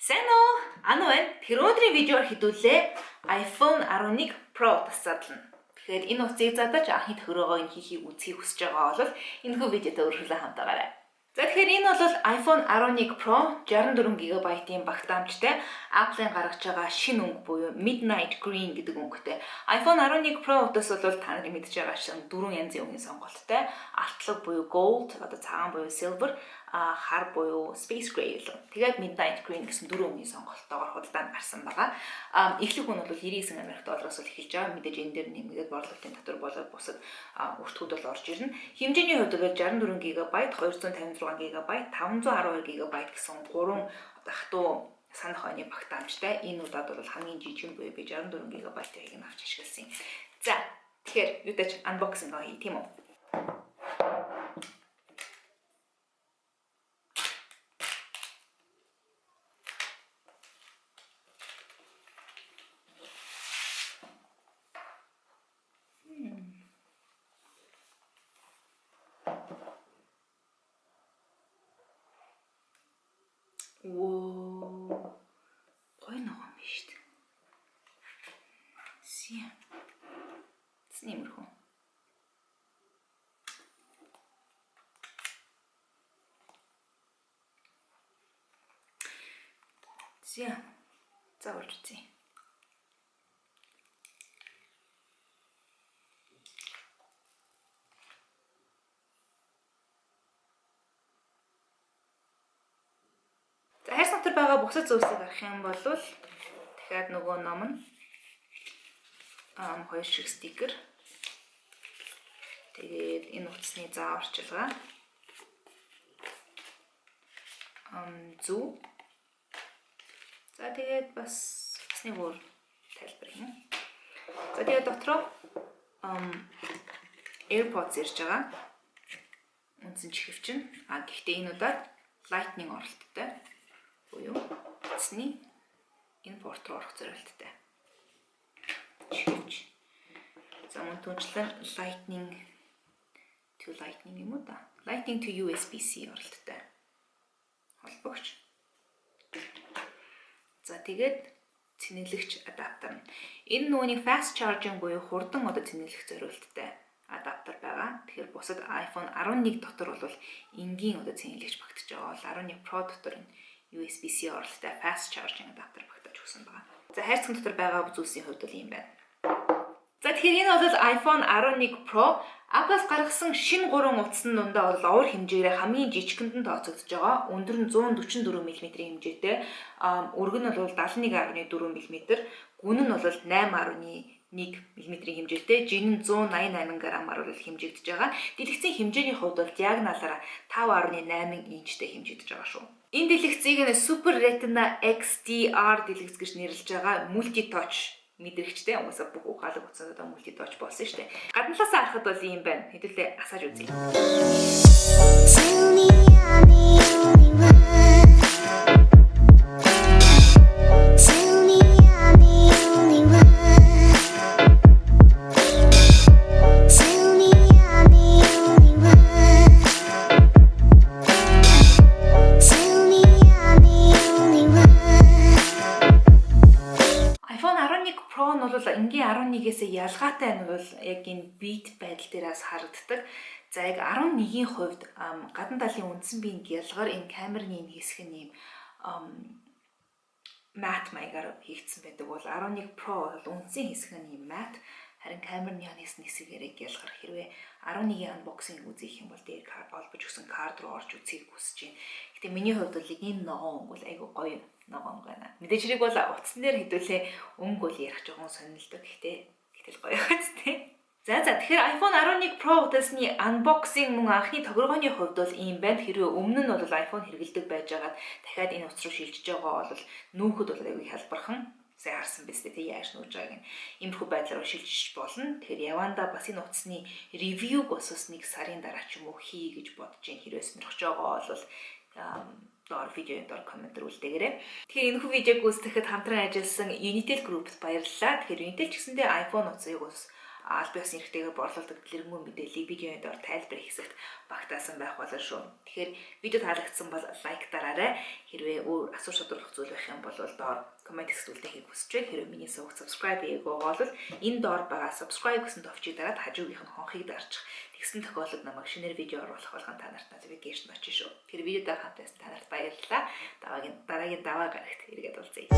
Сайн уу? Anu байна. Тэр өнөөдрийн видеоор хэдүүлээ iPhone 11 Pro тасадлана. Тэгэхээр энэ утсыг задаж анхны тохироогоо энэ хийхийг үзхийг хүсэж байгаа бол энэхүү видеотой үргэлжлэн хамтаагаарай. За тэгэхээр энэ бол iPhone 11 Pro 64GB-ийн багтаамжтай Apple-ын гаргаж байгаа шинэ өнгө буюу Midnight Green гэдэг өнгөтэй. iPhone 11 Pro утас бол та нарын мэдж байгаа шиг дөрвөн янзын өнгөний сонголттой. Алтлаг буюу gold, одоо цагаан буюу silver, хар буюу space gray л. Тэгээд Midnight Green гэсэн дөрвөн өнгөний сонголттойгоор худалдаанд гарсан байгаа. Эхлэх нь бол 99 Америк доллараас л эхэлж байгаа. Мэдээж энэ дээр нэмэгдээд борлуулалтын татвар болоод бусад өртгүүд бол орж ирнэ. Хэмжээний хувьд бол 64GB, 256GB, 512GB гэсэн гурван хатуу санах ойны багтаамжтай. Энэ удаад бол хамгийн жижиг буюу би 64GB-ийг нь авч ашигласан юм. За тэгэхээр юутай ч unboxing хий тийм үү? Оо. Гоё ногоон биш шүү дээ. Сия. Снимэрхүү. Сия. Заавал үзье. Хайр сантар байгаа бусад зүйлсийг харах юм бол дахиад нөгөө ном нь хоёр шиг стикер. Тэгээд энэ утасны зааварчилгаа. Зүг. За тэгээд бас усны бүр тайлбар юм. За тэгээд дотроо AirPods ирж байгаа. Үндсэн чихвчин. Гэхдээ энэ удаад Lightning оролттой. Буюу утасны энэ порт руу орох зорилттой. Чихвч. За мөн түнчлэн Lightning юм уу да? Lightning to USB-C оролттой. Холбогч. За тэгээд цэнэглэгч адаптер. Энэ нүуний fast charging буюу хурдан одоо цэнэглэх зорилттой адаптер байгаа. Тэгэхээр бусад iPhone 11 дотор бол энгийн одоо цэнэглэгч багтаж байгаа. 11 Pro дотор USB-C оролттой fast charging адаптер багтааж өгсөн байгаа. За хайрцаг дотор байгаа зүйлсийн хувьд бол юм байна. За тэгэхээр энэ бол iPhone 11 Pro Apple-с гаргасан шинэ 3 утасны дундаа бол овор хэмжээрээ хамгийн жижигэнд нь тооцогдож байгаа. Өндөр нь 144 мм хэмжээтэй. Өргөн нь бол 71.4 мм, гүн нь бол 8.1 мм хэмжээтэй, жин нь 188 г-аар бол хэмжигдэж байгаа. Дэлгэцийн хэмжээний хувьд бол диагоналаараа 5.8 инчтэй хэмжигдэж байгаа шүү. Энэ дэлгэцийг нь Super Retina XDR дэлгэц гэж нэрлэж байгаа. Multi touch мэдрэгчтэй уусаа бүх ухаалаг утсад одоо multi touch болсон шүү дээ. Гадналаас харахад бол юм байна. Хэдүүлээ асааж үзье. Энгийн 11-ээс ялгаатай нь бол яг энэ beat байдал дээрээс харагддаг. За яг 11-ийн хувьд гадна талын үндсэн биеийн гялгар энэ камерны энэ хэсэг нь юм matte маягаар хийгдсэн байдаг бол 11 Pro бол үндсэн хэсэг нь юм matte, харин камерны хэсгээр гялгар. Хэрвээ 11-ийн unboxing үзэх юм бол дээр олбож өгсөн кард руу орж үзхийг хүсэж байна. Гэтэ миний хувьд бол энэ ногоон өнгө бол айгүй гоё ногоон байна. Мэдээж хэрэг бол утсан дээр хэдүүлээ өнгө бол ярих жоохон сонирхолтой. Гэтэл гоё хэвчтэй. За тэгэхээр iPhone 11 Pro утасны unboxing мөн анхны тохиргооны хувьд бол ийм байна. Хэрвээ өмнө нь бол iPhone хэрэглэдэг байж байгаад дахиад энэ утас руу шилжиж байгаа бол нүүхэд бол аюу хялбархан сайн харсан биз дээ. Яаж нүүж байгааг нь иймэрхүү байдлаар шилжиж болно. Тэгэхээр явандаа бас энэ утасны ревюг бас нэг сарын дараа ч юм уу хий гэж бодож байна. Хэрвээ сонирхож байгаа бол доор видеоны доор комментэр үлдээгээрэй. Тэгэхээр энэхүү видеог үздэхэд хамтран ажилласан Unitel Group-д баярлалаа. Тэгэхээр Unitel ч гэсэндээ iPhone утсыг бас аль биесны эрхтэйгээр борлуулдаг дэлгэрэнгүй мэдээллийг видеоны доор тайлбар хийсэт багтаасан байх болно шүү. Тэгэхээр видео таалагдсан бол лайк дараарай. Хэрвээ өөр асууж шалгах зүйл байх юм бол доор коммент хэсэгт үлдэхийг хүсэж байна. Хэрвээ миний сувг subscribe хийгээгүй бол энэ доор байгаа subscribe гэсэн товчийг дараад хажуугийнх нь хонхыг дарчих. Тэгсэн тохиолдолд намайг шинээр видео оруулах болгон та нарт notification очиж шүү. Тэр видео дахин та нарт баярлалаа. Дараагийн даваа гарагт эргээд уулзъя.